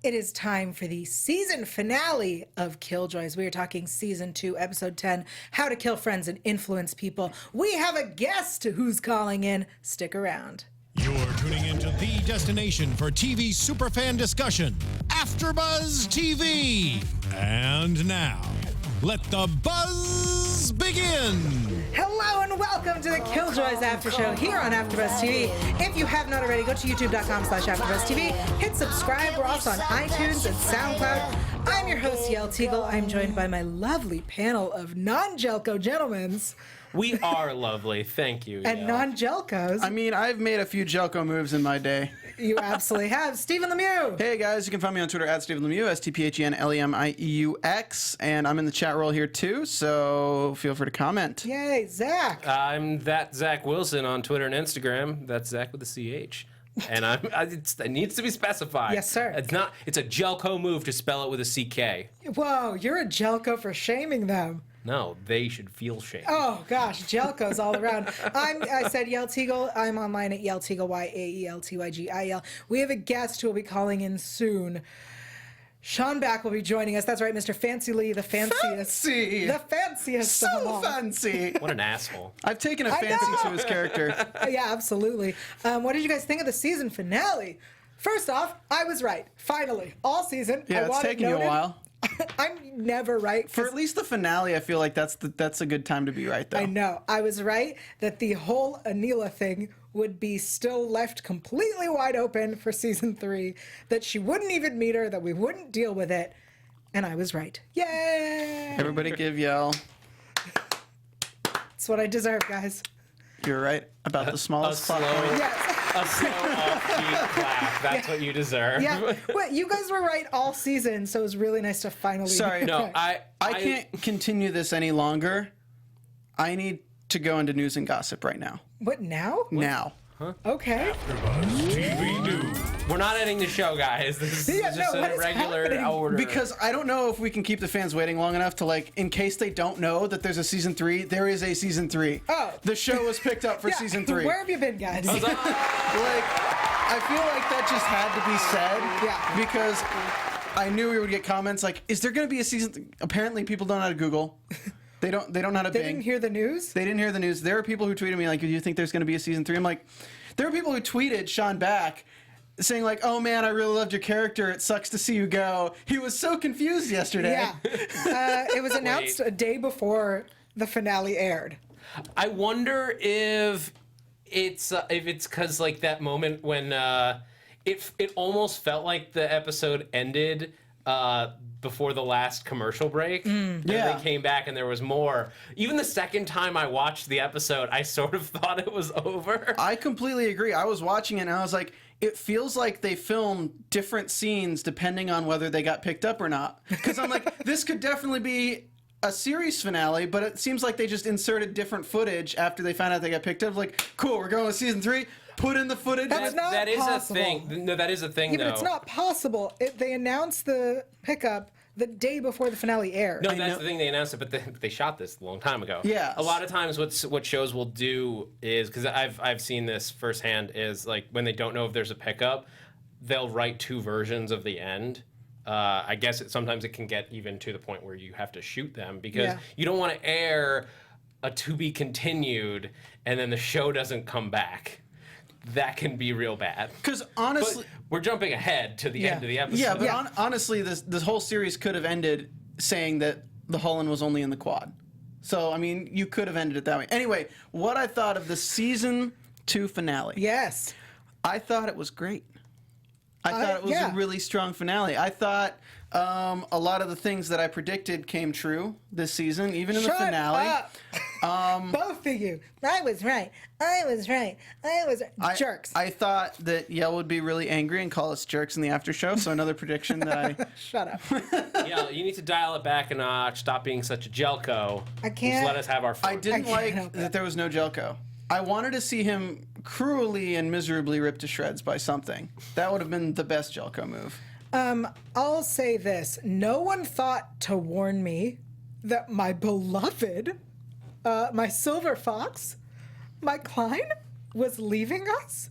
It is time for the season finale of Killjoys. We are talking season 2, episode 10, How to Kill Friends and Influence People. We have a guest who's calling in. Stick around. You're tuning into the destination for TV superfan discussion, AFTERBUZZ TV. And now, let the buzz begin. Hello and welcome to the Killjoys After Show here on AfterBuzz TV. If you have not already, go to youtube.com/AfterBuzzTV. Hit subscribe. We're also on iTunes and SoundCloud. I'm your host, Yael Tygiel. I'm joined by my lovely panel of non-Jelko gentlemen. We are lovely, thank you. And non-Jelkos. I mean, I've made a few Jelko moves in my day. You absolutely have. Stephen Lemieux. Hey guys, you can find me on Twitter at Stephen Lemieux, STPHENLEMIEUX, and I'm in the chat roll here too, so feel free to comment. Yay, Zach. I'm that Zach Wilson on Twitter and Instagram. That's Zach with a CH. And it needs to be specified. Yes, sir. It's a Jelko move to spell it with a CK. Whoa, you're a Jelko for shaming them. No, they should feel shame. Oh, gosh, Jelkos all around. I said Yael Tygiel. I'm online at Yael Tygiel, YAELTYGIL. We have a guest who will be calling in soon. Sean Baek will be joining us. That's right, Mr. Fancy Lee, the fanciest. Fancy! The fanciest of them So all. fancy! What an asshole. I've taken a fancy to his character. Yeah, absolutely. What did you guys think of the season finale? First off, I was right. Finally, all season. Yeah, it's taken you a while. I'm never right. For at least the finale, I feel like that's a good time to be right, though. I know. I was right that the whole Anila thing would be still left completely wide open for season 3, that she wouldn't even meet her, that we wouldn't deal with it. And I was right. Yay! Everybody give Yael. That's what I deserve, guys. You're right about the smallest slow- plot point. Yes. A slow offbeat clap. That's what you deserve. Yeah. Well, you guys were right all season, so it was really nice to finally. Sorry, No, I can't continue this any longer. I need to go into news and gossip right now. What now? Now. Okay. AFTERBUZZ TV News. We're not ending the show, guys. This is Yeah, just no, what a is regular happening? order. Because I don't know if we can keep the fans waiting long enough to, like, in case they don't know that there's a season 3, there is a season 3. Oh. The show was picked up for Yeah, season 3. Where have you been, guys? Like, I feel like that just had to be said. Yeah. Because I knew we would get comments like, is there going to be a season? Apparently people don't know how to Google. They don't know how to They Bing. didn't hear the news? They didn't hear the news. There are people who tweeted me like, do you think there's going to be a season 3? I'm like, there are people who tweeted Sean Baek saying like, oh man, I really loved your character. It sucks to see you go. He was so confused yesterday. Yeah. It was announced a day before the finale aired. I wonder if it's because like that moment when it almost felt like the episode ended before the last commercial break. And Yeah. they came back and there was more. Even the second time I watched the episode, I sort of thought it was over. I completely agree. I was watching it and I was like, it feels like they filmed different scenes depending on whether they got picked up or not. Because I'm like, this could definitely be a series finale, but it seems like they just inserted different footage after they found out they got picked up. Like, cool, we're going with season 3. Put in the footage. That's not That is possible. a thing. No, that is a thing, Yeah, though. but it's not possible. They announced the pickup the day before the finale aired. No, that's the thing. They announced it, but they shot this a long time ago. Yeah. A lot of times, what shows will do is, because I've seen this firsthand, is like when they don't know if there's a pickup, they'll write 2 versions of the end. I guess sometimes it can get even to the point where you have to shoot them because you don't want to air a to be continued and then the show doesn't come back. That can be real bad. Because honestly, But we're jumping ahead to the end of the episode. yeah, but honestly, this whole series could have ended saying that the Hullen was only in the quad. So I mean, you could have ended it that way. Anyway, what I thought of the season 2 finale? Yes. I thought it was great. I thought it was a really strong finale. I thought a lot of the things that I predicted came true this season, even in the finale. Up. Both of you. I was right. I was right. I was right. Jerks. I thought that Yael would be really angry and call us jerks in the after show. So another prediction that I. Shut up. Yeah, you need to dial it back a notch. Stop being such a Jelko. I can't- Just let us have our fun. I didn't I can't like help that there was no Jelko. I wanted to see him cruelly and miserably ripped to shreds by something. That would have been the best Jelko move. I'll say this. No one thought to warn me that my beloved, my silver fox, my Klein, was leaving us.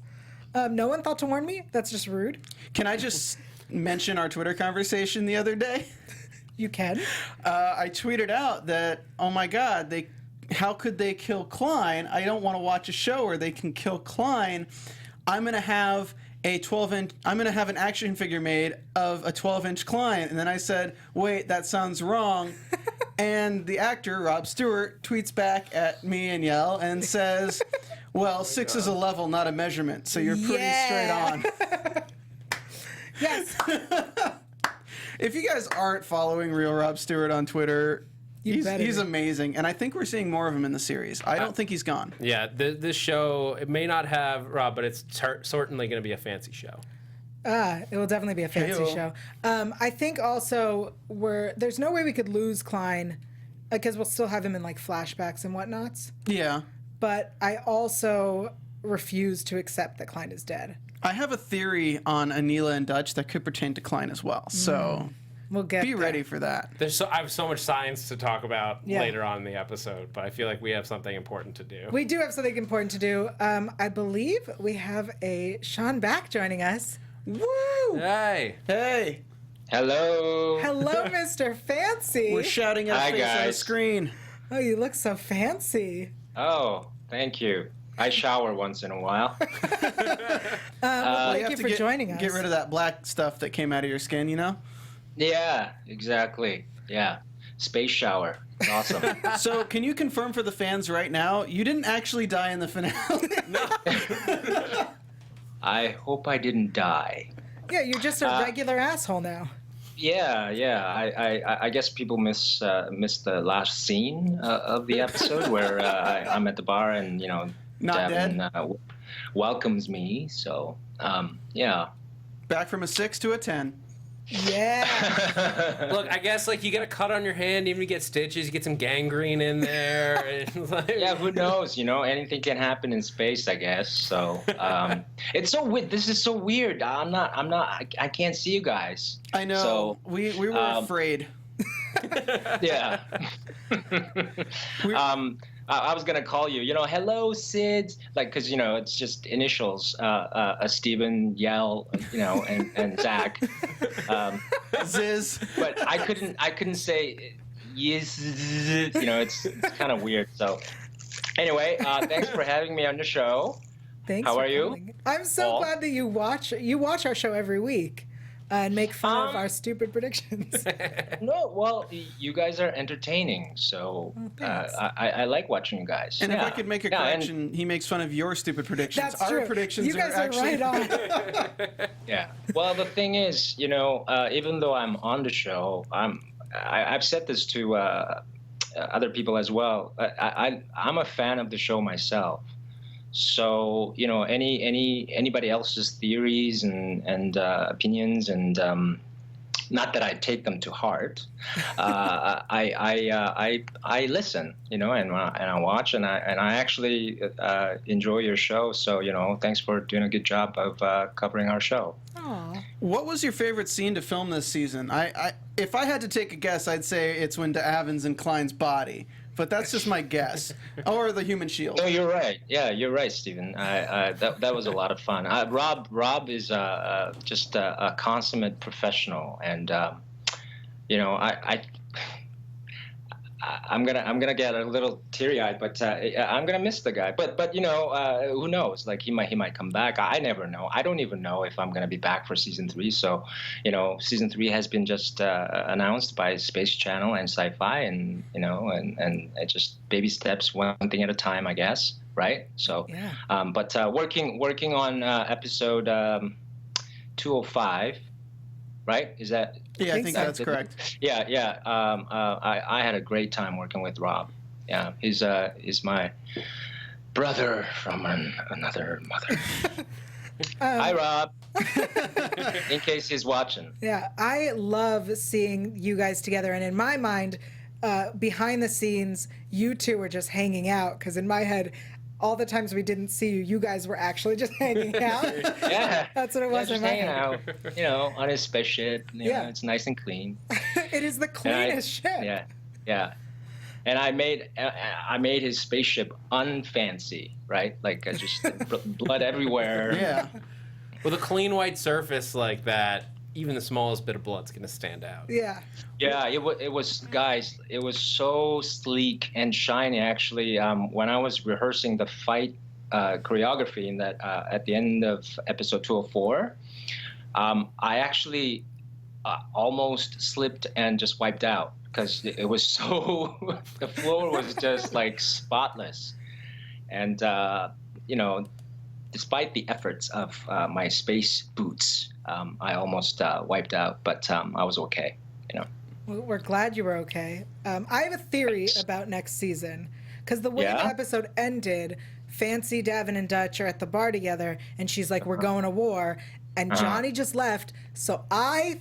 No one thought to warn me. That's just rude. Can I just mention our Twitter conversation the other day? You can. I tweeted out that, oh my God, how could they kill Klein? I don't want to watch a show where they can kill Klein. I'm gonna have I'm gonna have an action figure made of a 12-inch Klein. And then I said, wait, that sounds wrong. And the actor, Rob Stewart, tweets back at me and Yael and says, well, 6 is a level, not a measurement, so you're pretty straight on. Yes. If you guys aren't following Real Rob Stewart on Twitter, he's better be. amazing, and I think we're seeing more of him in the series. I don't think he's gone. Yeah, this show, it may not have Rob, but it's certainly going to be a fancy show. It will definitely be a fancy Hey-o. show. I think also there's no way we could lose Klein because we'll still have him in like flashbacks and whatnots. Yeah. But I also refuse to accept that Klein is dead. I have a theory on Anila and Dutch that could pertain to Klein as well, so We'll get be there. ready for that. I have so much science to talk about Yeah. later on in the episode, but I feel like we have something important to do. We do have something important to do. I believe we have a Sean Baek joining us. Woo! Hey! Hey, Hello. Hello, Mr. Fancy. we're shouting at Hi, face on the guys. screen. Oh, you look so fancy. Oh, thank you. I shower once in a while. Thank you for get, joining us. Get rid of that black stuff that came out of your skin, you know? Yeah, exactly. Yeah. Space shower. Awesome. So, can you confirm for the fans right now, you didn't actually die in the finale? I hope I didn't die. Yeah, you're just a regular asshole now. Yeah. I guess people miss the last scene of the episode where I'm at the bar and Not Devin welcomes me. So yeah. Back from a 6 to a 10. Yeah. Look, I guess like you get a cut on your hand, even if you get stitches, you get some gangrene in there. And, like, Yeah, who knows? Anything can happen in space, I guess. So it's so weird. This is so weird. I can't see you guys. I know. So, we were afraid. Yeah. I was gonna call you. Hello, Sid. Like, cause it's just initials. Steven, Yael, and Zach. Ziz. But I couldn't say yes. It's kind of weird. So anyway, thanks for having me on the show. Thanks. How for are you? calling. I'm so Paul? glad that you watch our show every week and make fun of our stupid predictions. No, well, you guys are entertaining, so thanks. I like watching you guys. And if Yeah. I could make a Yeah, and- correction, he makes fun of your stupid predictions. That's Our true. predictions You guys are actually right on. Yeah. Well, the thing is, even though I'm on the show, I've said this to other people as well. I'm a fan of the show myself. So anybody else's theories and opinions and not that I take them to heart. I listen, and I watch and I actually enjoy your show. So thanks for doing a good job of covering our show. Aw. What was your favorite scene to film this season? If I had to take a guess, I'd say it's when DeAvin's in Klein's body. But that's just my guess. Or the human shield. Oh, you're right. Yeah, you're right, Stephen. That was a lot of fun. Rob is just a consummate professional, and I'm gonna get a little teary-eyed, but I'm gonna miss the guy. But who knows? Like he might come back. I never know. I don't even know if I'm gonna be back for season 3. So season 3 has been just announced by Space Channel and Sci-Fi, and it just baby steps, one thing at a time, I guess. Right? So, Yeah. but working on episode 205. Right? Is that? Yeah, I think think so. that's correct. Yeah. I had a great time working with Rob. Yeah, he's my brother from another mother. Hi, Rob. In case he's watching. Yeah, I love seeing you guys together, and in my mind, behind the scenes, you two were just hanging out. Because in my head, all the times we didn't see you, you guys were actually just hanging out. Yeah. That's what it was Just in my hanging head. out, on his spaceship. Yeah. It's nice and clean. It is the cleanest ship. Yeah. And I made his spaceship unfancy, right? Like just blood everywhere. Yeah. with a clean white surface like that, even the smallest bit of blood's gonna stand out. Yeah. Yeah, it was guys. It was so sleek and shiny. Actually, when I was rehearsing the fight choreography in that at the end of episode 204, I actually almost slipped and just wiped out because it was so the floor was just like spotless, and you know, despite the efforts of my space boots, I almost wiped out, but I was okay. You know. We're glad you were okay. I have a theory about next season, because the way the episode ended, Fancy, Davin, and Dutch are at the bar together, and she's like, "We're going to war," and Johnny just left. So I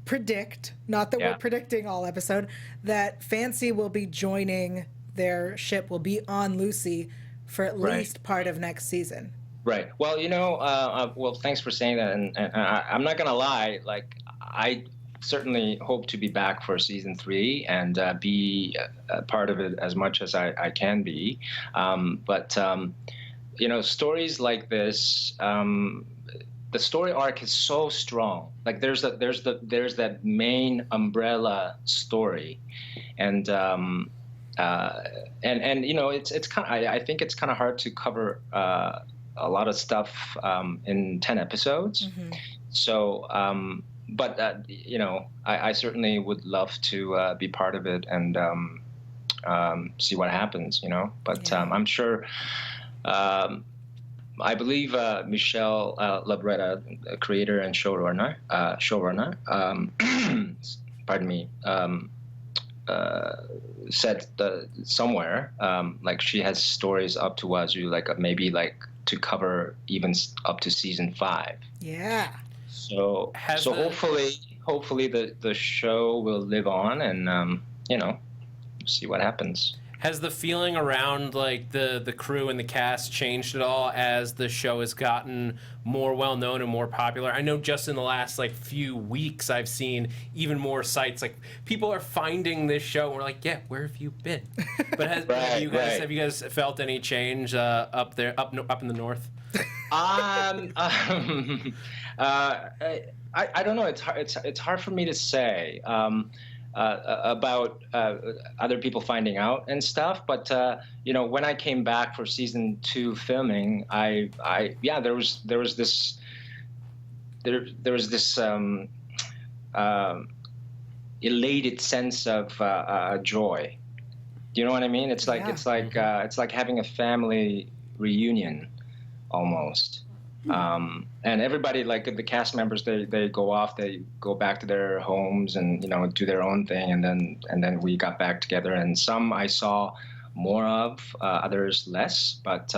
predict, not that we're predicting all episode, that Fancy will be joining their ship, will be on Lucy for at least part of next season. Right. Well, you know, well, thanks for saying that, and I'm not gonna lie. Like, I certainly hope to be back for season 3 and be a part of it as much as I can be. But you know, stories like this, the story arc is so strong. Like, there's that main umbrella story, and you know, it's kind of, I think it's kind of hard to cover a lot of stuff in 10 episodes. So, but you know, I certainly would love to be part of it and see what happens. You know, but I'm sure. I believe Michelle Labretta, creator and showrunner, pardon me, said somewhere like she has stories up to Wazoo, like maybe like to cover even up to season 5. Yeah. So hopefully the show will live on, and you know, see what happens. Has the feeling around like the crew and the cast changed at all as the show has gotten more well known and more popular? I know just in the last like few weeks I've seen even more sites like people are finding this show and we're like, yeah, where have you been? But have you guys felt any change up there up in the north? I don't know. It's hard for me to say. About other people finding out and stuff, but you know, when I came back for season 2 filming, there was this elated sense of joy. Do you know what I mean? It's like it's like having a family reunion almost. And everybody, like the cast members, they go back to their homes and, you know, do their own thing, and then we got back together, and some I saw more of, others less, but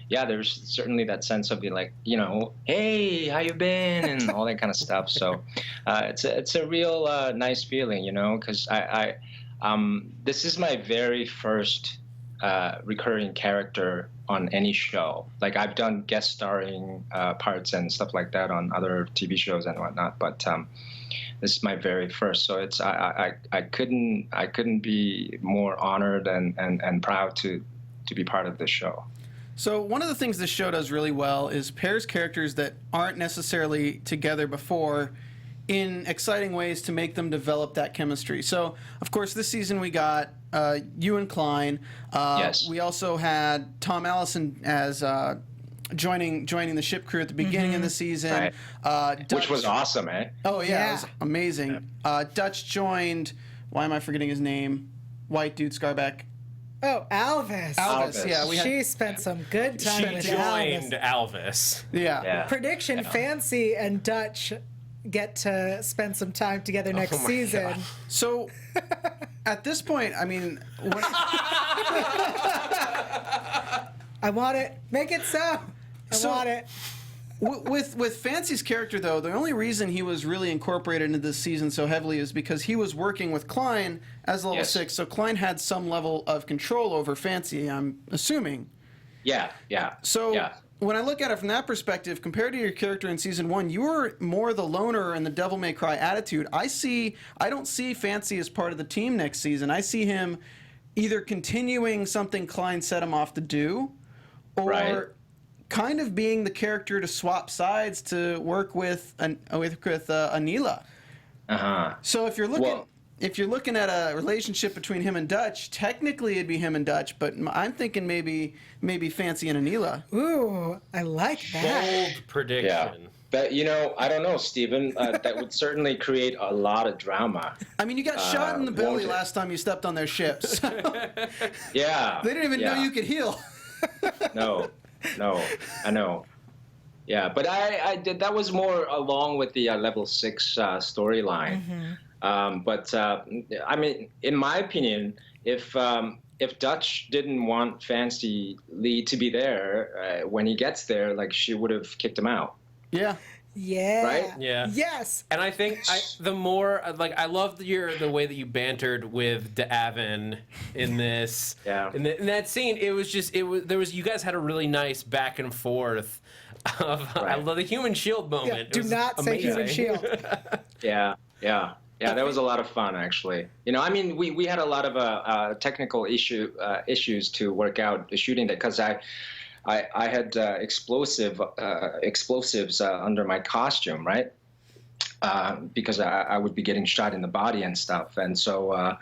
yeah, there's certainly that sense of being like, you know, hey, how you been, and all that kind of stuff. So it's a real nice feeling, you know, because I this is my very first recurring character on any show. Like, I've done guest starring parts and stuff like that on other TV shows and whatnot, but this is my very first. So it's I couldn't be more honored and proud to be part of this show. So one of the things this show does really well is pairs characters that aren't necessarily together before in exciting ways to make them develop that chemistry. So, of course, this season we got you and Klein. Yes. We also had Tom Allison as joining the ship crew at the beginning of the season. Right. Which was awesome, eh? Oh, yeah. It was amazing. Dutch joined, why am I forgetting his name? White dude, Scarback. Oh, Alvis. Alvis, yeah. She spent some good time She with joined Alvis. Yeah. Prediction, Fancy and Dutch get to spend some time together next season. God. So, at this point, I mean, I want it. Make it so. I want it. With Fancy's character, though, the only reason he was really incorporated into this season so heavily is because he was working with Klein as level 6, so Klein had some level of control over Fancy, I'm assuming. Yeah. So when I look at it from that perspective, compared to your character in season 1, you were more the loner and the devil may cry attitude. I don't see Fancy as part of the team next season. I see him either continuing something Klein set him off to do, or kind of being the character to swap sides to work with Anila. So if you're looking at a relationship between him and Dutch, technically it'd be him and Dutch, but I'm thinking maybe Fancy and Anila. Ooh, I like that. Bold prediction. Yeah. But, I don't know, Steven. That would certainly create a lot of drama. I mean, you got shot in the belly last time you stepped on their ship. So Yeah. they didn't even know you could heal. No, I know. Yeah, but I did. That was more along with the level 6 storyline. But I mean, in my opinion, if Dutch didn't want Fancy Lee to be there when he gets there, like she would have kicked him out. Yeah. Yeah. Right? Yeah. Yes. And I think the more I love the way that you bantered with D'Avin in this. Yeah. In that scene, you guys had a really nice back and forth of I love the human shield moment. Yeah, It do was not say amazing. human shield. Yeah, that was a lot of fun, actually. I mean, we had a lot of technical issues to work out the shooting that, because I had explosives under my costume, right? Because I would be getting shot in the body and stuff, and so I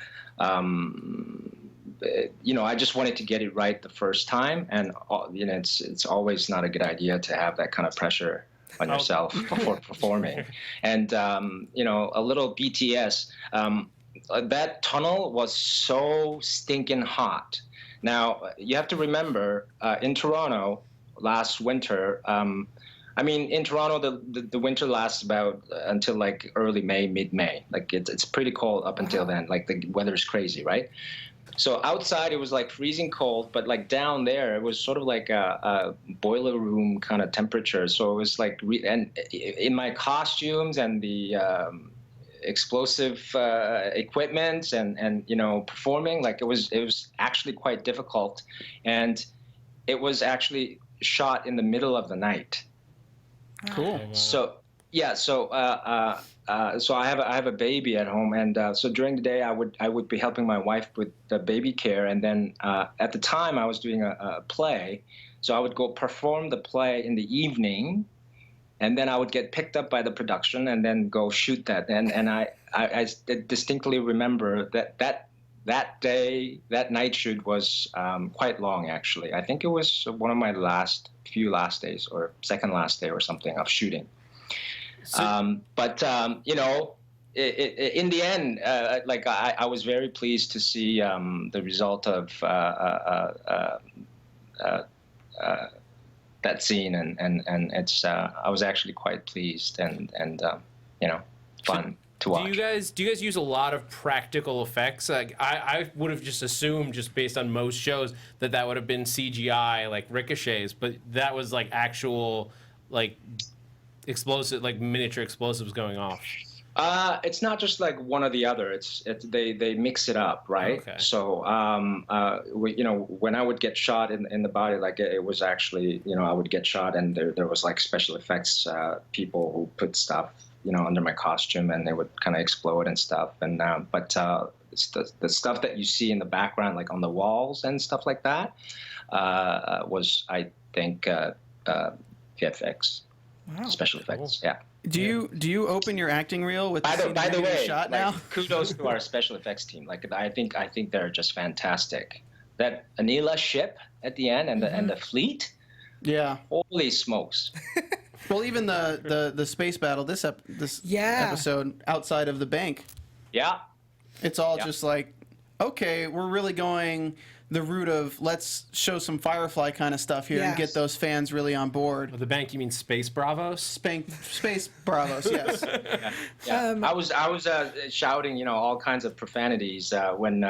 just wanted to get it right the first time, and it's always not a good idea to have that kind of pressure on yourself before performing. And a little BTS, that tunnel was so stinking hot. Now you have to remember, in Toronto last winter, in Toronto the winter lasts about until like early May, mid-May. Like it's pretty cold up until then. Like the weather's crazy, right? So outside it was like freezing cold, but like down there it was sort of like a boiler room kind of temperature. So it was like, and in my costumes and the explosive equipment and performing, like it was actually quite difficult, and it was actually shot in the middle of the night. Cool. So yeah, so I have a baby at home, and so during the day I would be helping my wife with the baby care, and then at the time I was doing a play, so I would go perform the play in the evening, and then I would get picked up by the production and then go shoot that, and I distinctly remember that day, that night shoot was quite long, actually. I think it was one of my last days, or second last day or something of shooting. In the end, I was very pleased to see the result of that scene, and it's I was actually quite pleased and fun to watch. Do you guys use a lot of practical effects? Like I would have just assumed, just based on most shows, that would have been CGI, like ricochets, but that was like actual like explosive, like miniature explosives going off. It's not just like one or the other. They mix it up, right? Okay. So when I would get shot in the body, like it was actually, I would get shot, and there was like special effects people who put stuff under my costume, and they would kind of explode and stuff. And but it's the stuff that you see in the background, like on the walls and stuff like that, was, I think, VFX. Wow. Special effects. Yeah. Do you open your acting reel with By the way, shot like, now? kudos to our special effects team. Like I think they're just fantastic. That Anila ship at the end and the fleet. Yeah. Holy smokes. Well, even the space battle this episode outside of the bank. Yeah. It's all just like, okay, we're really going the route of let's show some Firefly kind of stuff here and get those fans really on board. With the bank, you mean Space Bravos? Space Bravos, yes. Yeah. I was shouting, all kinds of profanities when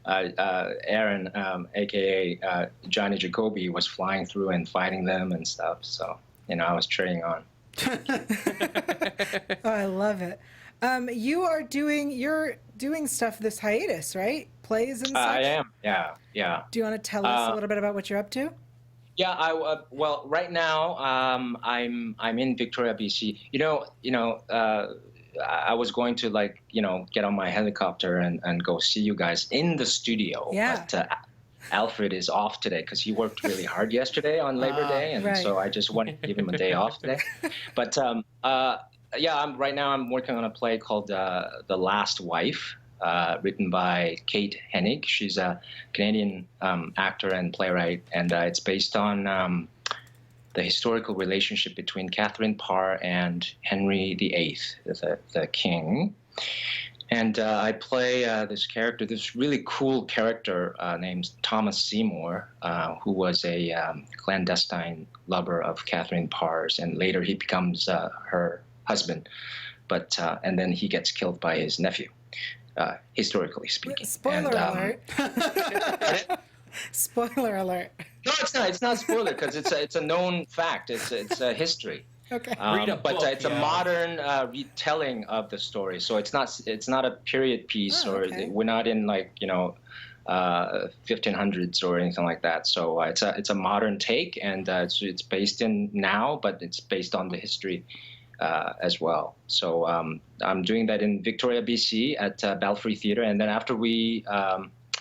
Aaron, aka Johnny Jacoby, was flying through and fighting them and stuff. So, I was cheering on. Oh, I love it. You're doing stuff this hiatus, right? Plays and such? I am. Yeah. Do you want to tell us a little bit about what you're up to? Yeah, well, right now I'm in Victoria, BC. I was going to get on my helicopter and go see you guys in the studio. Yeah. Alfred is off today because he worked really hard yesterday on Labor Day, and right. so I just wanted to give him a day off today. But yeah, right now I'm working on a play called The Last Wife, written by Kate Hennig. She's a Canadian actor and playwright, and it's based on the historical relationship between Catherine Parr and Henry VIII, the king. And I play this character, this really cool character named Thomas Seymour, who was a clandestine lover of Catherine Parr's, and later he becomes her husband. And then he gets killed by his nephew, historically speaking. Spoiler alert. Spoiler alert. No, it's not. It's not spoiler because it's a known fact. It's a history. Okay. Read a book, it's a modern retelling of the story. So it's not a period piece, or we're not in 1500s or anything like that. So it's a modern take, and it's based in now, but it's based on the history as well. So I'm doing that in Victoria, BC at Belfry Theatre, and then after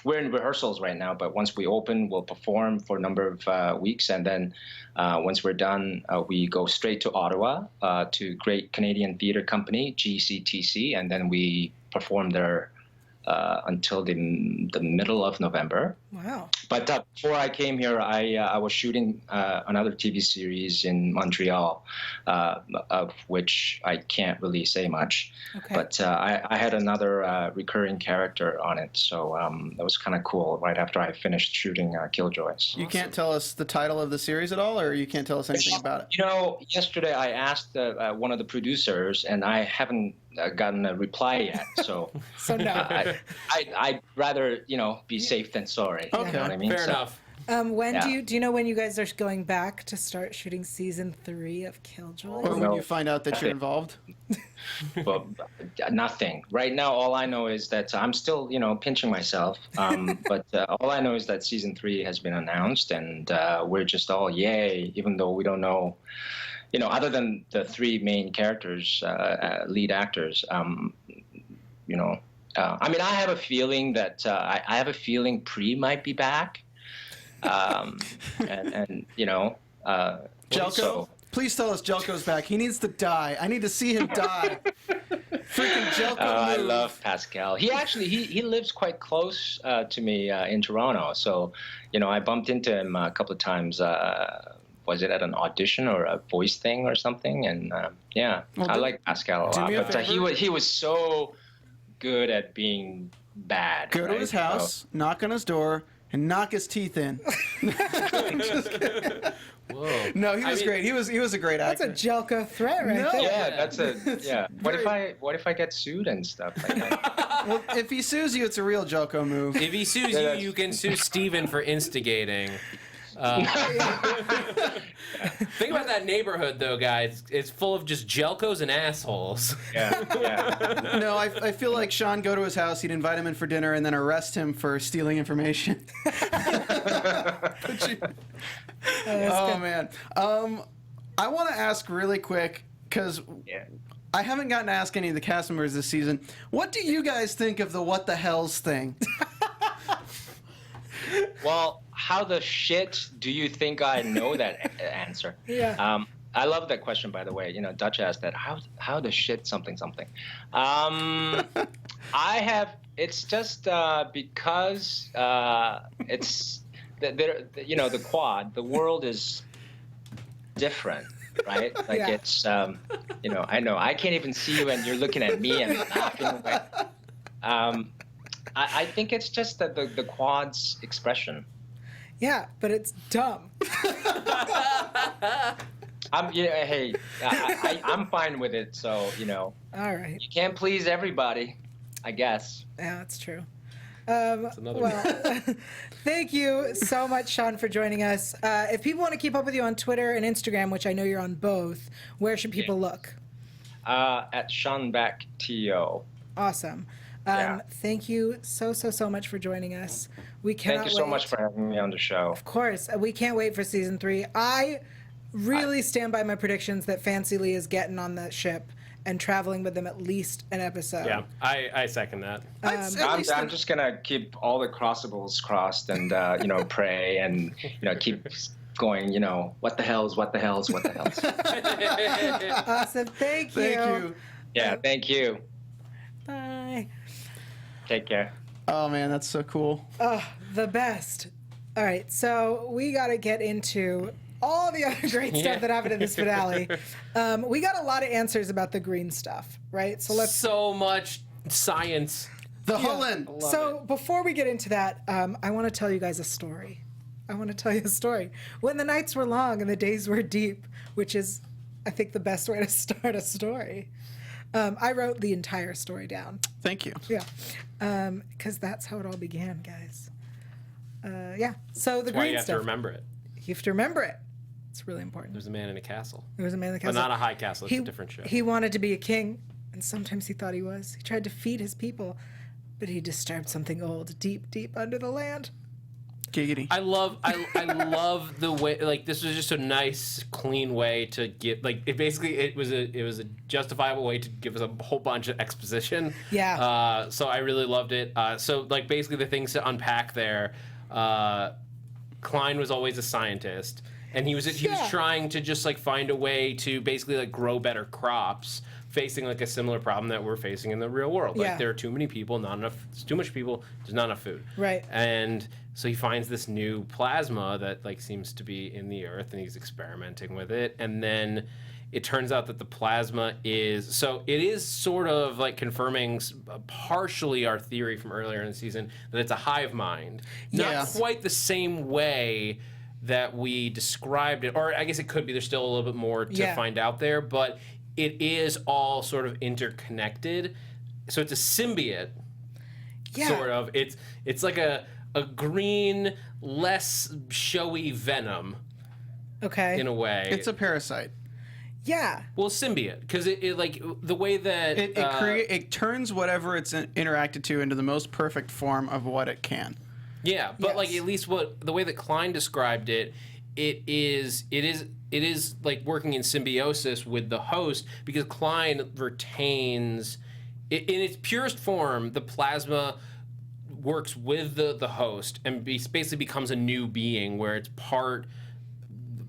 we're in rehearsals right now, but once we open, we'll perform for a number of weeks, and then once we're done, we go straight to Ottawa to Great Canadian Theatre Company, GCTC, and then we perform there until the middle of November. Wow. But before I came here, I was shooting another TV series in Montreal, of which I can't really say much. Okay. But I had another recurring character on it, so that was kind of cool right after I finished shooting Killjoys. You can't tell us the title of the series at all, or you can't tell us anything about it? You know, yesterday I asked one of the producers, and I haven't gotten a reply yet, so So no. I'd rather, be safe than sorry. Okay. You know what I mean? Fair enough. When do you know when you guys are going back to start shooting season 3 of Killjoys? Or when you find out that you're involved? Well, nothing. Right now, all I know is that I'm still, pinching myself. But all I know is that season 3 has been announced, and we're just all yay, even though we don't know, other than the 3 main characters, lead actors. I mean, I have a feeling that I have a feeling Pre might be back, and Jelko? so- Please tell us Jelko's back. He needs to die. I need to see him die. Freaking Jelko I move. love Pascal. He actually he lives quite close to me in Toronto, so I bumped into him a couple of times. Was it at an audition or a voice thing or something? And yeah, I like Pascal a lot. me a But favor. he was so good at being bad. Go to right? his house, knock on his door, and knock his teeth in. Just kidding. Whoa. No, he was great. He was a great That's actor. a Jelko threat right No. there. Yeah, that's a yeah. What if I get sued and stuff like that? Well, if he sues you, it's a real Jelko move. If he sues you, you can sue Steven for instigating. Think about that neighborhood, though, guys. It's full of just Jelkos and assholes. Yeah. No, I feel like Sean go to his house, he'd invite him in for dinner, and then arrest him for stealing information. Oh, man. I want to ask really quick, because Yeah. I haven't gotten to ask any of the cast members this season. What do you guys think of the what the hells thing? Well, how the shit do you think I know that answer? Yeah. I love that question, by the way. Dutch asked that. How the shit something. I have. It's just because it's the quad. The world is different, right? Like Yeah. it's I know I can't even see you, and you're looking at me and laughing. I think it's just that the quad's expression. Yeah, but it's dumb. Hey, I'm fine with it. So All right. you can't please everybody, I guess. Yeah, that's true. another Well, thank you so much, Sean, for joining us. If people want to keep up with you on Twitter and Instagram, which I know you're on both, where should people look? At Sean Baek TO. Awesome. Yeah. Thank you so much for joining us. We cannot Thank you so wait. much for having me on the show. Of course. We can't wait for season 3. I really stand by my predictions that Fancy Lee is getting on that ship and traveling with them at least an episode. Yeah, I second that. I'm just gonna keep all the crossables crossed and pray and keep going. What the hells? Awesome. Thank you. Thank you. Yeah, thank you. Bye. Take care. Oh man, that's so cool. Oh, the best. All right, so we got to get into all the other great stuff that happened in this finale. We got a lot of answers about the green stuff, right? So much science. The Hullen. So before we get into that, I want to tell you guys a story. When the nights were long and the days were deep, which is, I think, the best way to start a story. I wrote the entire story down. Thank you. Yeah, because that's how it all began, guys. Yeah. So the That's why green you have stuff. to remember it. You have to remember it. It's really important. There's a man in a castle. There was a man in the But castle. not a high castle. It's a different show. He wanted to be a king, and sometimes he thought he was. He tried to feed his people, but he disturbed something old, deep, deep under the land. Giggity. I love the way, like, this was just a nice, clean way to get, like, it was a justifiable way to give us a whole bunch of exposition. Yeah. So I really loved it. So, like, basically the things to unpack there, Klein was always a scientist, and he was trying to just, like, find a way to basically, like, grow better crops, facing, like, a similar problem that we're facing in the real world. Yeah. Like, there are too many people, not enough, there's too much people, there's not enough food. Right. And so he finds this new plasma that, like, seems to be in the earth, and he's experimenting with it. And then it turns out that the plasma is, so it is sort of like confirming partially our theory from earlier in the season that it's a hive mind. Yeah. Not quite the same way that we described it, or I guess it could be. There's still a little bit more to find out there, but it is all sort of interconnected. So it's a symbiote, sort of. It's like a green, less showy venom. Okay. In a way. It's a parasite. Yeah. Well, symbiote, because it like the way that It turns whatever it's interacted to into the most perfect form of what it can. Yeah, but Yes. like at least the way that Klein described it, it is like working in symbiosis with the host, because Klein retains in its purest form, the plasma works with the host and basically becomes a new being where it's part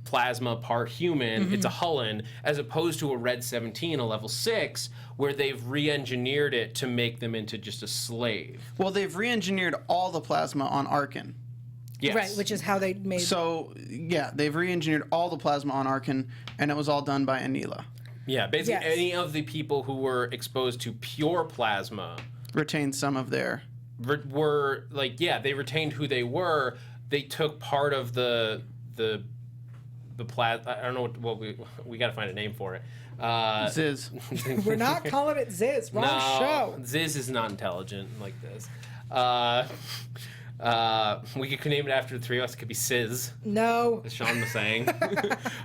plasma, part human. It's a Hullen, as opposed to a Red 17, a level 6, where they've re-engineered it to make them into just a slave. Well, they've re-engineered all the plasma on Arkin. Yes. Right, which is how they made. So, yeah, they've re-engineered all the plasma on Arkin, and it was all done by Anila. Yeah, basically Yes. any of the people who were exposed to pure plasma Retained some of their... were like, yeah, they retained who they were. They took part of the plasma. I don't know what we got to find a name for it. Ziz. We're not calling it Ziz. Wrong show. Ziz is not intelligent like this. We could name it after the three of us. It could be Sizz, No. as Sean was saying.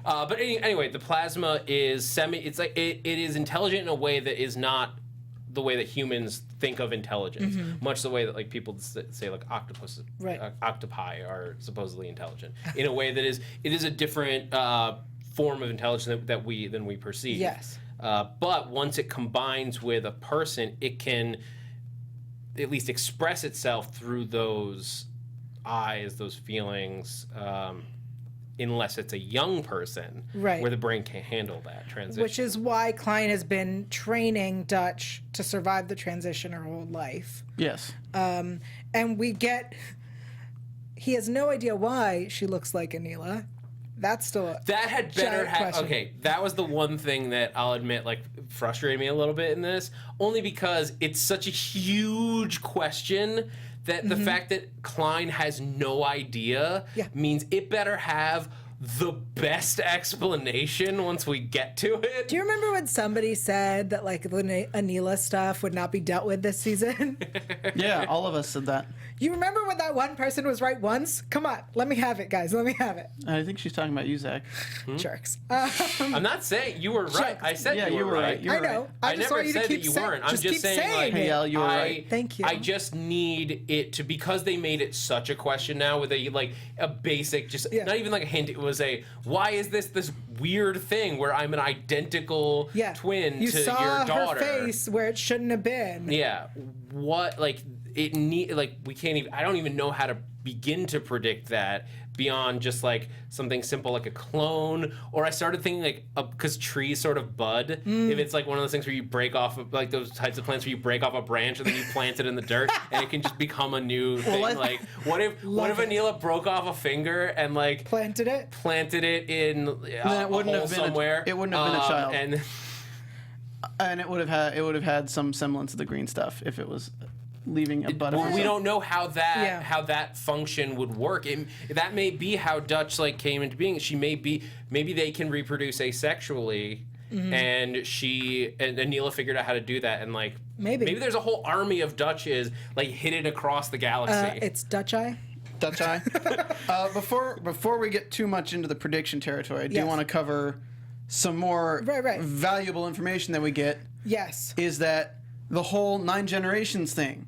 But anyway, the plasma is It's like it is intelligent in a way that is not the way that humans think of intelligence. Much the way that like people say like octopus, Right. Octopi are supposedly intelligent. In a way that it is a different form of intelligence than we perceive. Yes. But once it combines with a person, it can at least express itself through those eyes, those feelings, unless it's a young person, Right. where the brain can't handle that transition. Which is why Klein has been training Dutch to survive the transition her whole life. Yes. And he has no idea why she looks like Anila. That's still a that had better giant question. okay, that was the one thing that I'll admit like frustrated me a little bit in this, only because it's such a huge question that the fact that Klein has no idea means it better have the best explanation once we get to it. Do you remember when somebody said that like the Anila stuff would not be dealt with this season? Yeah, all of us said that. You remember when that one person was right once? Come on, let me have it, guys. Let me have it. I think she's talking about you, Zach. Jerks. I'm not saying you were right. I said you were right. You were I know. right. I just never want you to said keep that you saying. weren't. I'm just keep saying, like, Hey, it. Yael, you were right. Thank you. I just need it to, because they made it such a question now with a basic, just not even like a hint. It was a, why is this weird thing where I'm an identical twin you to saw your daughter? her face where it shouldn't have been. Yeah. What, like, it need, like, we can't even, I don't even know how to begin to predict that beyond just like something simple like a clone. Or I started thinking like, because trees sort of bud, if it's like one of those things where you break off of, like those types of plants where you break off a branch and then you plant it in the dirt and it can just become a new thing. Like, what if Anila broke off a finger and like Planted it in Then it wouldn't have been somewhere? it wouldn't have been a child. And it would have had some semblance of the green stuff if it was leaving a bud. we don't know how that function would work. That may be how Dutch like came into being. Maybe they can reproduce asexually, and Anila figured out how to do that, and like maybe there's a whole army of Dutches like hidden across the galaxy. It's Dutch Eye. Dutch Eye. Before we get too much into the prediction territory, I do want to cover some more valuable information that we get. Yes. Is that the whole 9 generations thing?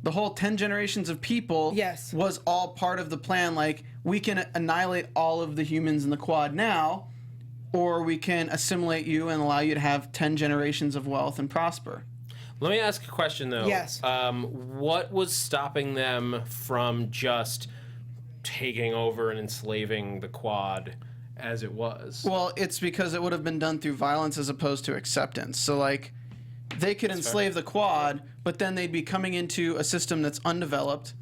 The whole 10 generations of people was all part of the plan. Like, we can annihilate all of the humans in the quad now, or we can assimilate you and allow you to have 10 generations of wealth and prosper. Let me ask a question, though. Yes. What was stopping them from just taking over and enslaving the quad as it was? Well, it's because it would have been done through violence as opposed to acceptance. So, like, they could enslave the quad, but then they'd be coming into a system that's undeveloped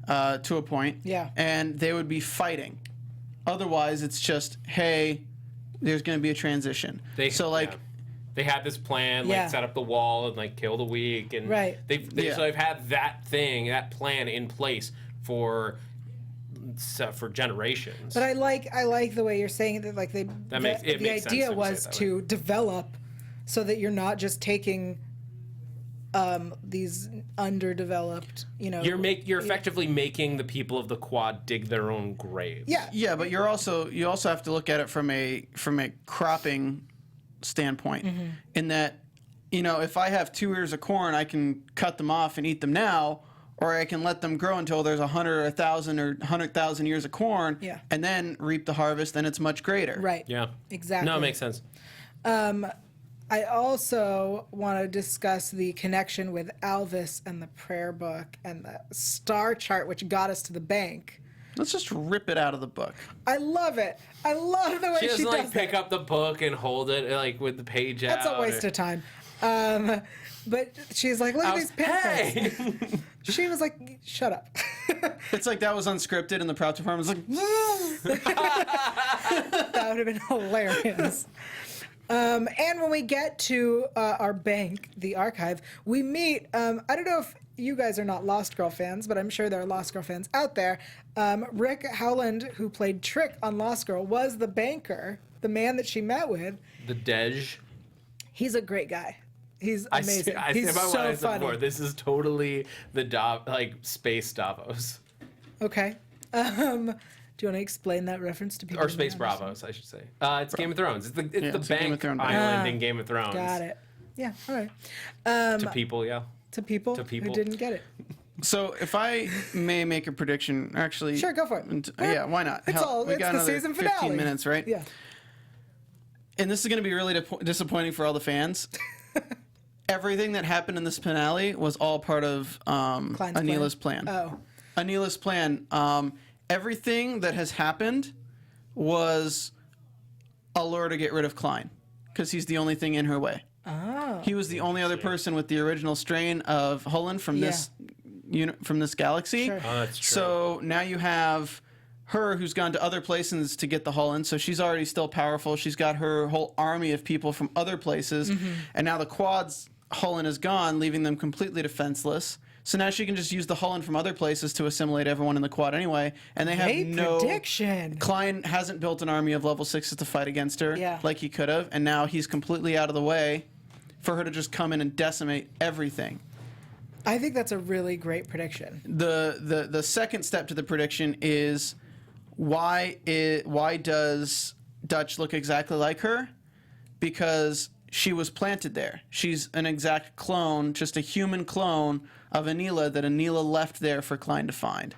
to a point. Yeah. And they would be fighting. Otherwise, it's just, hey, there's going to be a transition. They had this plan, like set up the wall and like kill the weak, and they've had that plan in place for generations. But I like the way you're saying it, that like the idea was to develop so that you're not just taking these underdeveloped, you're effectively making the people of the quad dig their own graves. Yeah, but you also have to look at it from a cropping standpoint, in that, if I have 2 ears of corn, I can cut them off and eat them now, or I can let them grow until there's 100 or 1,000 or 100,000 years of corn, and then reap the harvest, and it's much greater. Right. Yeah. Exactly. No, it makes sense. I also want to discuss the connection with Alvis and the prayer book and the star chart, which got us to the bank. Let's just rip it out of the book. I love it. I love the way she does doesn't like pick up the book and hold it like with the page out. That's a waste of time. But she's like, look at these pinpoints. She was like, shut up. It's like that was unscripted, and the prop department was like, that would have been hilarious. And when we get to our bank, the archive, we meet, I don't know if you guys are not Lost Girl fans, but I'm sure there are Lost Girl fans out there. Rick Howland, who played Trick on Lost Girl, was the banker, the man that she met with. The Dej. He's a great guy. He's amazing. He's so so funny. Before. This is totally the space Davos. Okay. Do you want to explain that reference to people? Or Space Bravos, I should say. It's Game of Thrones. It's the bank island in Game of Thrones. Got it. Yeah, all right. To people, yeah. To people who didn't get it. So if I may make a prediction, actually... Sure, go for it. Yeah, why not? It's the season finale. 15 minutes, right? Yeah. And this is going to be really disappointing for all the fans. Everything that happened in this finale was all part of Anila's plan. Oh. Anila's plan. Everything that has happened was a lure to get rid of Klein, because he's the only thing in her way. Oh. He was the only other person with the original strain of Hullen from this galaxy. Sure. Oh, that's true. So now you have her, who's gone to other places to get the Hullen, so she's already still powerful. She's got her whole army of people from other places, and now the Quad's Hullen is gone, leaving them completely defenseless. So now she can just use the Hullen from other places to assimilate everyone in the Quad anyway, and they have no prediction. Klein hasn't built an army of level 6s to fight against her like he could have, and now he's completely out of the way for her to just come in and decimate everything. I think that's a really great prediction. The second step to the prediction is why does Dutch look exactly like her? Because she was planted there. She's an exact clone, just a human clone of Anila that Anila left there for Klein to find.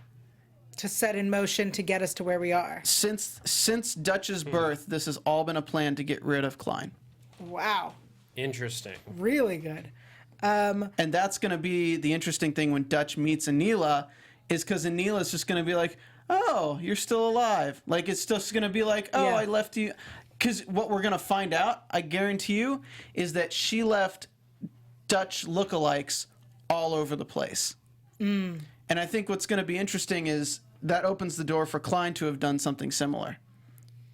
To set in motion to get us to where we are. Since Dutch's birth, this has all been a plan to get rid of Klein. Wow. Interesting. Really good. And that's going to be the interesting thing when Dutch meets Anila, is because Anila's just going to be like, oh, you're still alive. Like, it's just going to be like, oh, Yeah. I left you. Because what we're going to find out, I guarantee you, is that she left Dutch lookalikes all over the place. And I think what's going to be interesting is that opens the door for Klein to have done something similar.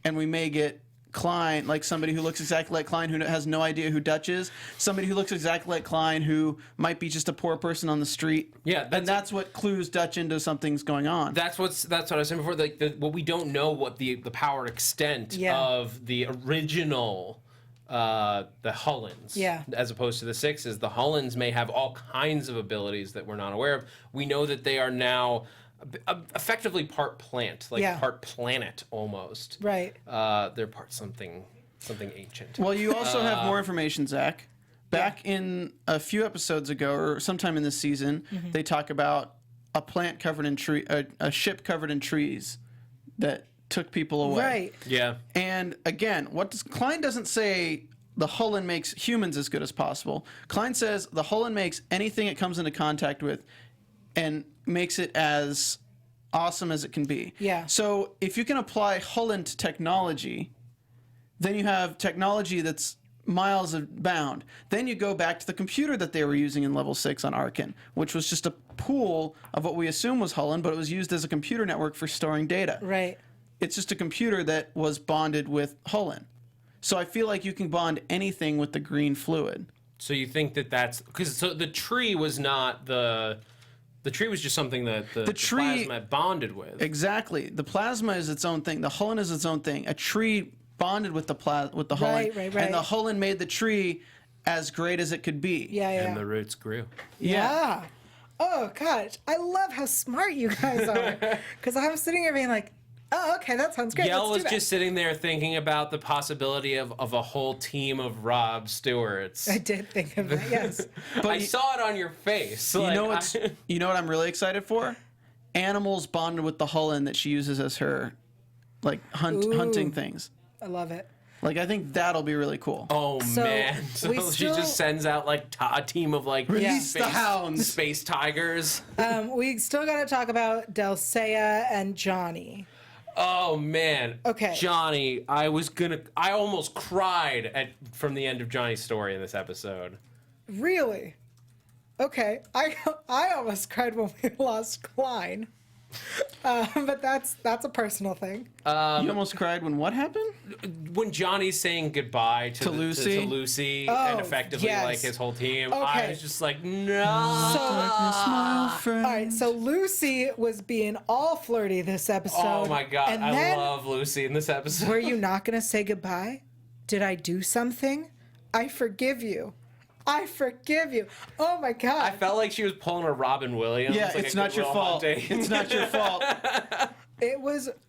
And we may get Klein, like somebody who looks exactly like Klein, who has no idea who Dutch is, somebody who looks exactly like Klein, who might be just a poor person on the street. Yeah, that's what clues Dutch into something's going on. That's what I was saying before. Like what we don't know what the power extent of the original the Hullens, as opposed to the Sixes. The Hullens may have all kinds of abilities that we're not aware of. We know that they are now effectively part plant, like part planet almost. Right. They're part something ancient. Well, you also have more information, Zach. Back in a few episodes ago, or sometime in this season, they talk about a plant covered in a ship covered in trees that took people away. Right. Yeah. And again, Klein doesn't say the Hullen makes humans as good as possible. Klein says the Hullen makes anything it comes into contact with and makes it as awesome as it can be. Yeah. So if you can apply Hullen to technology, then you have technology that's miles bound. Then you go back to the computer that they were using in level 6 on Arkin, which was just a pool of what we assume was Hullen, but it was used as a computer network for storing data. Right. It's just a computer that was bonded with Hullen. So I feel like you can bond anything with the green fluid. So you think that's because the tree was not the tree was just something that the tree plasma bonded with. Exactly. The plasma is its own thing. The Hullen is its own thing. A tree bonded with the Hullen, right. and the Hullen made the tree as great as it could be. Yeah. And the roots grew. Yeah. Oh gosh, I love how smart you guys are. Because I'm sitting here being like, oh, okay, that sounds great. Yael Let's was do that. just sitting there thinking about the possibility of a whole team of Rob Stewarts. I did think of that. Yes. But I saw it on your face. You know what I'm really excited for? Animals bonded with the Hullen that she uses as her hunting things. I love it. Like, I think that'll be really cool. Oh, So, man. we So she still- just sends out a team of Release the hounds. space tigers. We still got to talk about Dulcea and Johnny. Oh man. Okay. Johnny, I almost cried from the end of Johnny's story in this episode. Really? Okay. I almost cried when we lost Klein. But that's a personal thing. You almost cried when what happened? When Johnny's saying goodbye to Lucy? to Lucy Oh, and effectively yes. his whole team, Okay. I was just like, no. All right, so Lucy was being all flirty this episode. Oh my god, and I then, love Lucy in this episode. Were you not going to say goodbye? Did I do something? I forgive you. I forgive you. Oh my god. I felt like she was pulling a Robin Williams. Yeah, like it's a not your Goodwill fault. Hunting. It's not your fault.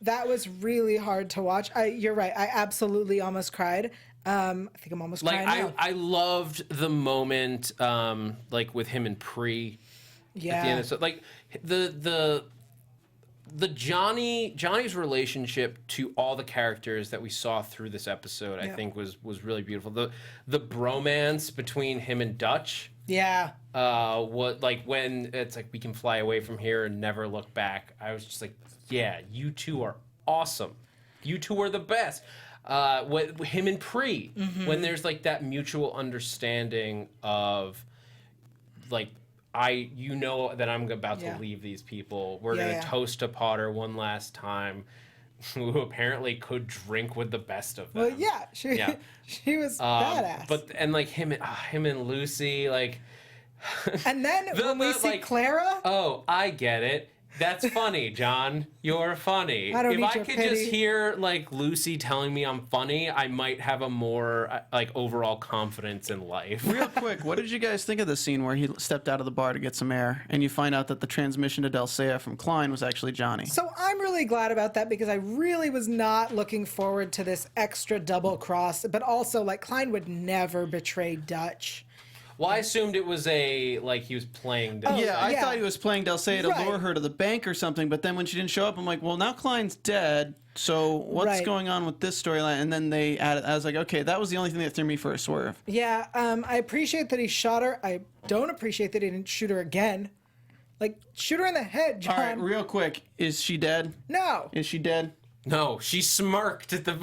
That was really hard to watch. You're right. I absolutely almost cried. I think I'm almost crying now. I loved the moment with him and Pre at the end of the Johnny's relationship to all the characters that we saw through this episode, I think was really beautiful. The bromance between him and Dutch. Yeah. When it's like we can fly away from here and never look back. I was just like, yeah, you two are awesome. You two are the best. With him and Pre, when there's that mutual understanding of you know that I'm about to leave these people. We're going to toast to Potter one last time, who apparently could drink with the best of them. Well, yeah. She was badass. But him and Lucy, and then when we see Clara. Oh, I get it. That's funny, John. You're funny. I don't if need I your could pity. just hear like Lucy telling me I'm funny, I might have a more like overall confidence in life. Real quick, what did you guys think of the scene where he stepped out of the bar to get some air, and you find out that the transmission to Dulcea from Klein was actually Johnny? So I'm really glad about that because I really was not looking forward to this extra double cross, but also like Klein would never betray Dutch. Well, I assumed it was he was playing. Yeah, I yeah. thought he was playing Dulcea to Right. lure her to the bank or something, but then when she didn't show up, I'm like, well, now Klein's dead, so what's Right. going on with this storyline? And then they added, I was like, okay, that was the only thing that threw me for a swerve. Yeah, I appreciate that he shot her. I don't appreciate that he didn't shoot her again. Like, shoot her in the head, John. All right, real quick, is she dead? No. Is she dead? No, she smirked at the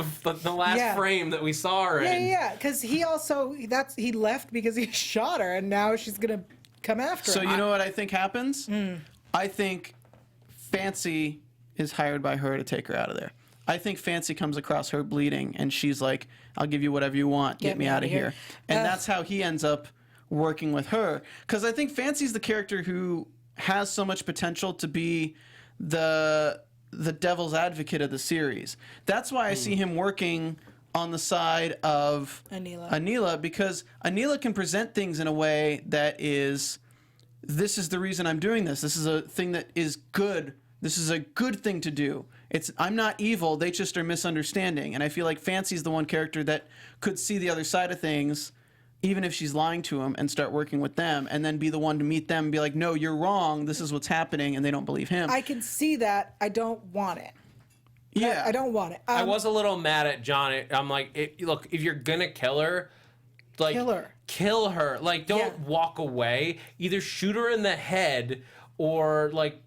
last Yeah. frame that we saw her in. Yeah, because he also he left because he shot her, and now she's gonna come after So him. you know what I think happens? I think Fancy is hired by her to take her out of there. I think Fancy comes across her bleeding, and she's like, I'll give you whatever you want. Get me out of here. And that's how he ends up working with her. Because I think Fancy's the character who has so much potential to be the devil's advocate of the series. That's why I see him working on the side of Anila, because Anila can present things in a way that is, this is the reason I'm doing this. This is a thing that is good. This is a good thing to do. I'm not evil. They just are misunderstanding. And I feel like Fancy's the one character that could see the other side of things, even if she's lying to him, and start working with them, and then be the one to meet them and be like, no, you're wrong. This is what's happening. And they don't believe him. I can see that. I don't want it. Yeah. I don't want it. I was a little mad at John. I'm like, look, if you're gonna kill her, like kill her. Like, don't walk away. Either shoot her in the head or like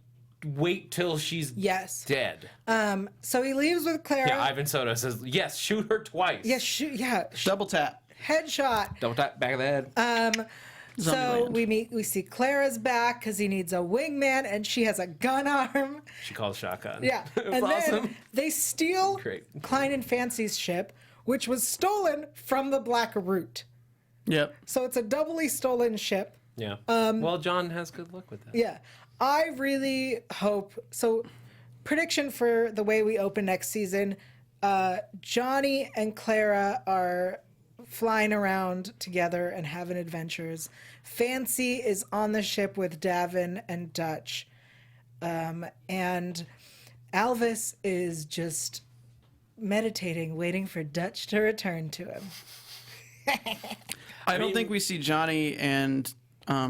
wait till she's dead. So he leaves with Clara. Yeah, Ivan Soto says yes. Shoot her twice. Yes, shoot. Yeah. Double tap. Headshot. Double tap back of the head. So we see Clara's back because he needs a wingman, and she has a gun arm. She calls shotgun. Yeah, It was and awesome. then they steal Great. Klein and Fancy's ship, which was stolen from the Black Root. Yep. So it's a doubly stolen ship. Yeah. Well, John has good luck with that. Yeah, I really hope so. Prediction for the way we open next season: Johnny and Clara are flying around together and having adventures. Fancy is on the ship with Davin and Dutch. And Alvis is just meditating, waiting for Dutch to return to him. I don't think we see Johnny and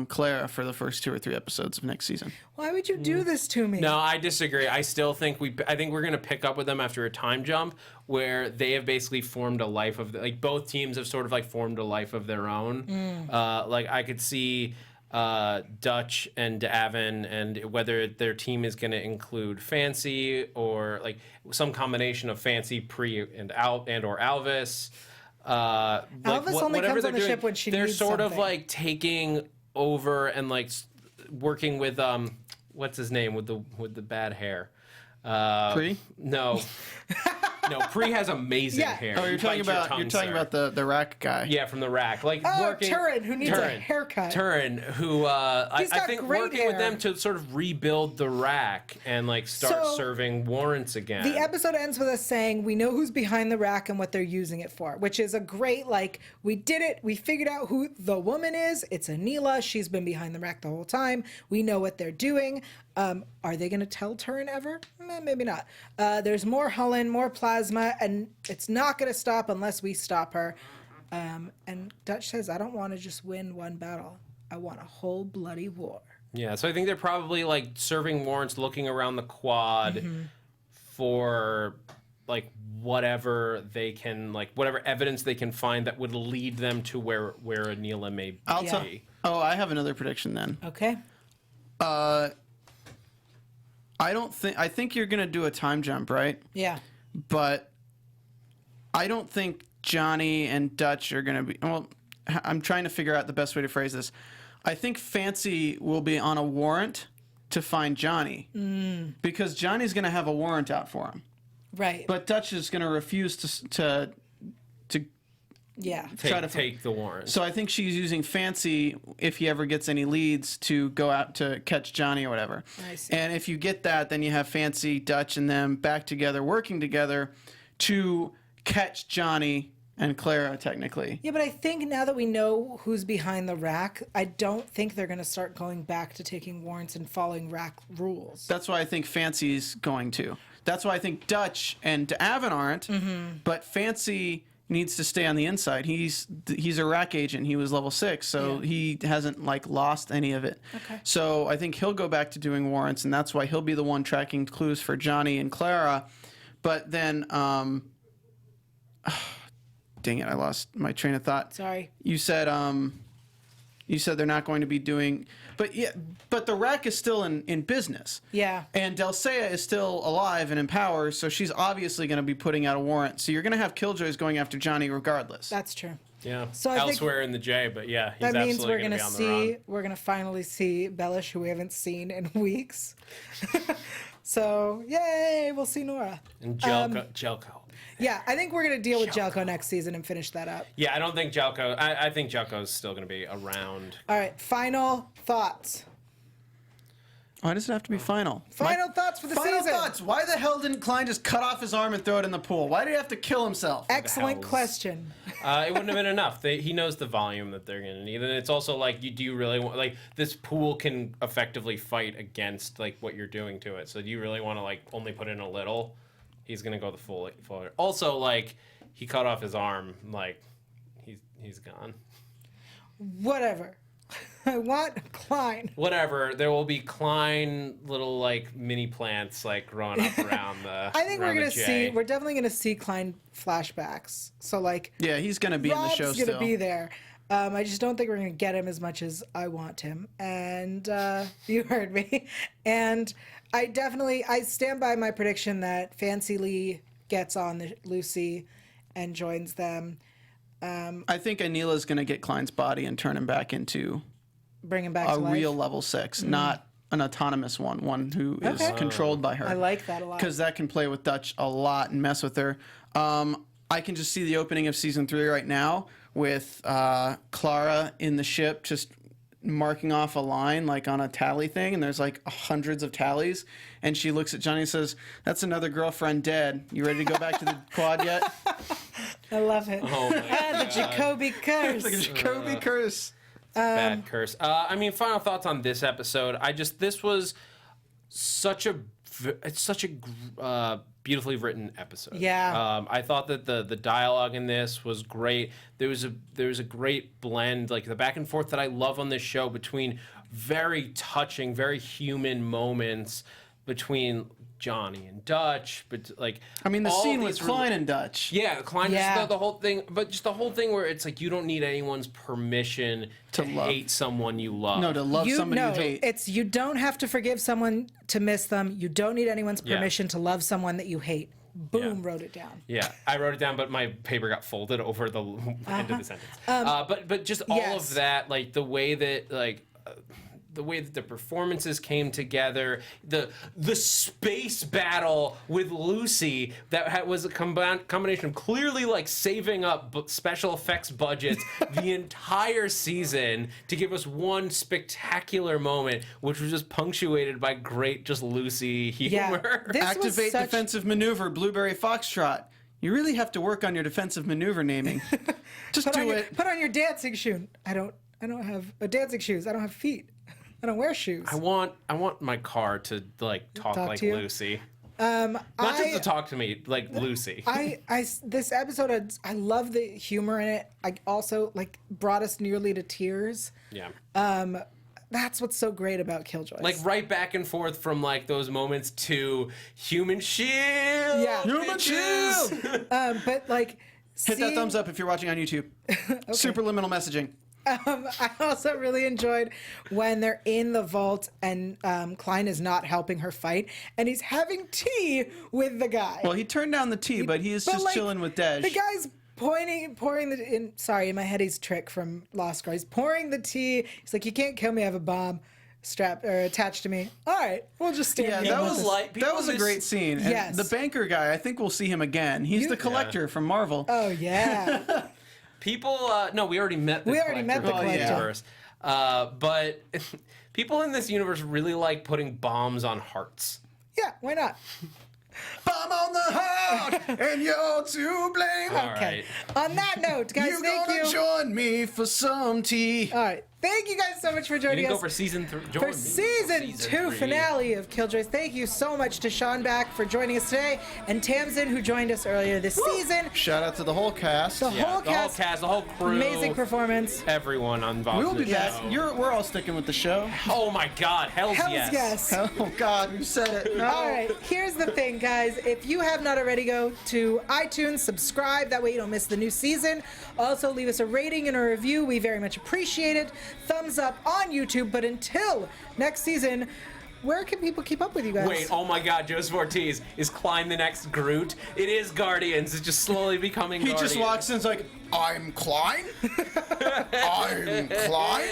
Clara for the first 2 or 3 episodes of next season. Why would you do this to me? No, I disagree. I still think I think we're gonna pick up with them after a time jump where they have basically formed a life of like both teams have sort of like formed a life of their own. Like I could see Dutch and Davin, and whether their team is going to include Fancy or like some combination of Fancy, Pre, and or Alvis. Alvis only comes on the ship when she they're needs sort of something. like taking over and like working with what's his name with the bad hair. Pre? No. No, Pre has amazing hair. Oh, you're talking about the rack guy. Yeah, from the rack. Like Turin, who needs a haircut. Turin, who I think great working with hair. them to sort of rebuild the rack and like start serving warrants again. The episode ends with us saying we know who's behind the rack and what they're using it for, which is a great, like, we did it. We figured out who the woman is. It's Anila. She's been behind the rack the whole time. We know what they're doing. Are they going to tell Turin ever? Maybe not. There's more Hullen, more plasma, and it's not going to stop unless we stop her. And Dutch says, I don't want to just win one battle. I want a whole bloody war. Yeah, so I think they're probably like serving warrants, looking around the quad for like whatever they can, like whatever evidence they can find that would lead them to where Anila may be. Oh, I have another prediction then. Okay. I think you're going to do a time jump, right? Yeah. But I don't think Johnny and Dutch are going to be... Well, I'm trying to figure out the best way to phrase this. I think Fancy will be on a warrant to find Johnny. Because Johnny's going to have a warrant out for him. Right. But Dutch is going to refuse to Yeah. try to take the warrant. So I think she's using Fancy if he ever gets any leads to go out to catch Johnny or whatever. I see. And if you get that, then you have Fancy, Dutch, and them back together, working together to catch Johnny and Clara, technically. Yeah, but I think now that we know who's behind the rack, I don't think they're going to start going back to taking warrants and following rack rules. That's why I think Fancy's going to. That's why I think Dutch and Avon aren't, but Fancy needs to stay on the inside. He's a rack agent. He was level 6, so he hasn't like lost any of it. Okay. So I think he'll go back to doing warrants, and that's why he'll be the one tracking clues for Johnny and Clara. But then, dang it, I lost my train of thought. Sorry. You said they're not going to be doing, but the rack is still in business. Yeah. And Dulcea is still alive and in power, so she's obviously going to be putting out a warrant. So you're going to have Killjoys going after Johnny regardless. That's true. Yeah. So I think elsewhere in the J, but yeah, he's that means absolutely going to be on the run. we're gonna finally see Bellish, who we haven't seen in weeks. So yay, we'll see Nora. And Jelko. Yeah, I think we're gonna deal with Jelko next season and finish that up. Yeah, I don't think Jelko. I think Jelko's still going to be around. All right, final thoughts. Why does it have to be final? Final thoughts for the Final season. thoughts. Why the hell didn't Klein just cut off his arm and throw it in the pool? Why did he have to kill himself? Excellent hells? question. It wouldn't have been enough. He knows the volume that they're going to need, and it's also like, do you really want this pool can effectively fight against like what you're doing to it? So do you really want to like only put in a little? He's going to go the full. Also, like he cut off his arm, like he's gone. Whatever. I want Klein. Whatever. There will be Klein little like mini plants like growing up around the. I think we're around the gonna J. see. We're definitely gonna see Klein flashbacks. So like. Yeah, he's going to be in the show Rob's still. gonna be there. I just don't think we're gonna get him as much as I want him. And you heard me. And I stand by my prediction that Fancy Lee gets on the Lucy and joins them. I think Anila's going to get Klein's body and turn him back into Bring him back a to life. real level 6, not an autonomous one who is controlled by her. I like that a lot. Because that can play with Dutch a lot and mess with her. I can just see the opening of season 3 right now with Clara in the ship just marking off a line like on a tally thing, and there's like hundreds of tallies, and she looks at Johnny and says, "That's another girlfriend dead. You ready to go back to the quad yet?" I love it. Oh my God. The Jacoby curse. Like a Jacoby curse. Bad curse. I mean, final thoughts on this episode. This was such a beautifully written episode. Yeah. I thought that the dialogue in this was great. There was a great blend, like the back and forth that I love on this show between very touching, very human moments between Johnny and Dutch, but like I mean, the all scene these with Klein and Dutch. Yeah, Klein, Yeah. just the whole thing, but just the whole thing where it's like you don't need anyone's permission to love. hate someone you love. No, to love somebody you hate. It's you don't have to forgive someone to miss them. You don't need anyone's Yeah. permission to love someone that you hate. Boom, wrote it down. Yeah, I wrote it down, but my paper got folded over the end of the sentence. But just all yes. of that, like the way that the way that the performances came together, the space battle with Lucy that was a combination of clearly like saving up special effects budgets the entire season to give us one spectacular moment, which was just punctuated by great just Lucy humor. This was Activate such- defensive maneuver, Blueberry Foxtrot. You really have to work on your defensive maneuver naming. Just do it. Put on your dancing shoe. I don't have dancing shoes. I don't have feet. I don't wear shoes. I want my car to like talk like to you? Lucy. Not just to talk to me like Lucy. This episode, I love the humor in it. I also like brought us nearly to tears. Yeah. That's what's so great about Killjoys. Like right back and forth from like those moments to human shield. Yeah. Human bitches. shield! But like Hit that thumbs up if you're watching on YouTube. Superliminal messaging. I also really enjoyed when they're in the vault and Klein is not helping her fight, and he's having tea with the guy. Well, he turned down the tea, but he is just like, chilling with Dej. The guy's pouring in my head he's Trick from Lost Girl. He's pouring the tea. He's like, "You can't kill me. I have a bomb strapped or attached to me. All right, we'll just stand Yeah, here that with was this." like that was a great scene. And Yes. the banker guy, I think we'll see him again. He's the collector from Marvel. Oh yeah. People, no, we already met the We already met the Collector Collector. universe. But people in this universe really like putting bombs on hearts. Yeah, why not? Bomb on the heart, and you're to blame. All Okay. right. On that note, guys, You're thank gonna you. join me for some tea. All right. Thank you guys so much for You joining didn't us. go for season 3. For season 2 finale of Killjoys. Thank you so much to Sean Baek for joining us today, and Tamsin, who joined us earlier this season. Shout out to the whole cast. The Yeah, whole the whole cast, cast, the whole crew. amazing performance. Everyone involved. We'll in be the back. show. We're all sticking with the show. Oh my God, hell's Hells yes. yes. Oh God, we said it. No. All right, here's the thing, guys. If you have not already, go to iTunes, subscribe. That way you don't miss the new season. Also, leave us a rating and a review. We very much appreciate it. Thumbs up on YouTube. But until next season, where can people keep up with you guys? Wait, oh my God, Joseph Ortiz is Klein the next Groot. It is Guardians. It's just slowly becoming He Guardians. just walks in and is like, I'm Klein? I'm Klein?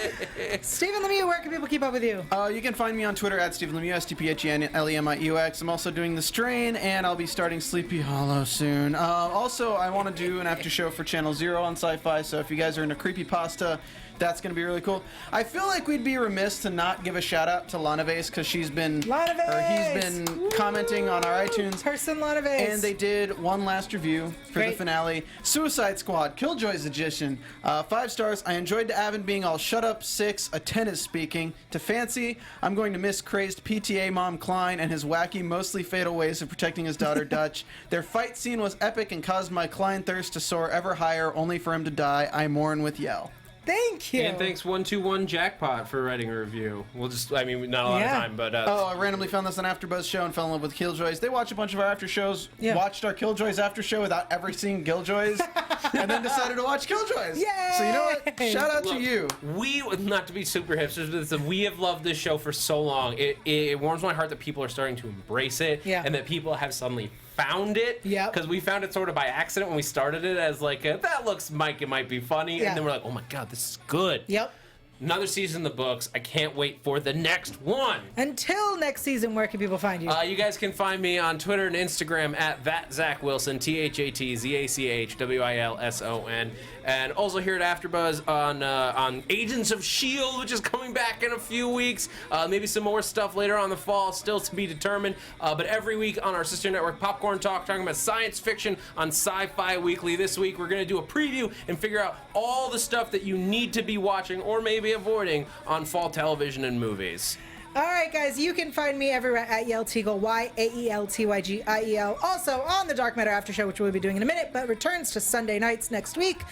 Stephen Lemieux, where can people keep up with you? You can find me on Twitter at Stephen Lemieux, STPHENLEMIUX. I'm also doing The Strain, and I'll be starting Sleepy Hollow soon. Also, I want to do an after show for Channel Zero on Sci-Fi, so if you guys are into creepypasta, that's going to be really cool. I feel like we'd be remiss to not give a shout out to Lana Vase because he's been commenting on our iTunes. Person Lana Vase. And they did one last review for the Great. finale. Suicide Squad, Killjoys Edition. 5 stars. I enjoyed to Avon being all shut up. 6, a 10 is speaking. To Fancy, I'm going to miss crazed PTA mom Klein and his wacky, mostly fatal ways of protecting his daughter Dutch. Their fight scene was epic and caused my Klein thirst to soar ever higher, only for him to die. I mourn with Yael. Thank you. And thanks 121 Jackpot for writing a review. We'll just, I mean, not a lot of time, but Oh, I randomly found this on AfterBuzz show and fell in love with Killjoys. They watch a bunch of our after shows, watched our Killjoys after show without ever seeing Killjoys, and then decided to watch Killjoys. Yay! So you know what? Shout out to Look, you. We, not to be super hipsters, but we have loved this show for so long. It warms my heart that people are starting to embrace it, and that people have suddenly found it. Yeah. Because we found it sort of by accident when we started it as like, that looks, Mike, it might be funny. Yeah. And then we're like, oh my God, this is good. Yep. Another season in the books. I can't wait for the next one. Until next season, where can people find you? You guys can find me on Twitter and Instagram at @ZachWilson, ThatZachWilson, and also here at AfterBuzz on Agents of S.H.I.E.L.D., which is coming back in a few weeks. Maybe some more stuff later on in the fall, still to be determined. But every week on our sister network, Popcorn Talk, talking about science fiction on Sci-Fi Weekly. This week, we're going to do a preview and figure out all the stuff that you need to be watching or maybe avoiding on fall television and movies. All right, guys, you can find me everywhere at Yael Tygiel, YAELTYGIEL. Also on the Dark Matter After Show, which we'll be doing in a minute, but returns to Sunday nights next week.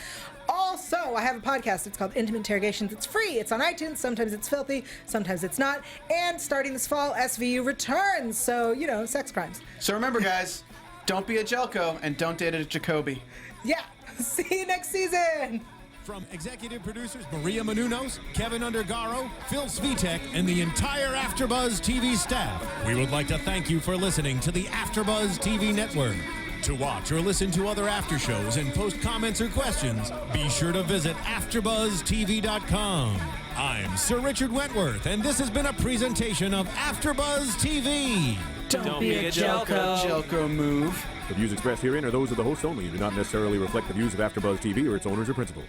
Also, I have a podcast. It's called Intimate Interrogations. It's free. It's on iTunes. Sometimes it's filthy. Sometimes it's not. And starting this fall, SVU returns. So, you know, sex crimes. So remember, guys, don't be a Jelko and don't date a Jacoby. Yeah. See you next season. From executive producers Maria Menounos, Kevin Undergaro, Phil Svitek, and the entire AfterBuzz TV staff, we would like to thank you for listening to the AfterBuzz TV network. To watch or listen to other after shows and post comments or questions, be sure to visit AfterBuzzTV.com. I'm Sir Richard Wentworth, and this has been a presentation of AfterBuzz TV. Don't be a Jelko. Jelko move. The views expressed herein are those of the hosts only and do not necessarily reflect the views of AfterBuzz TV or its owners or principals.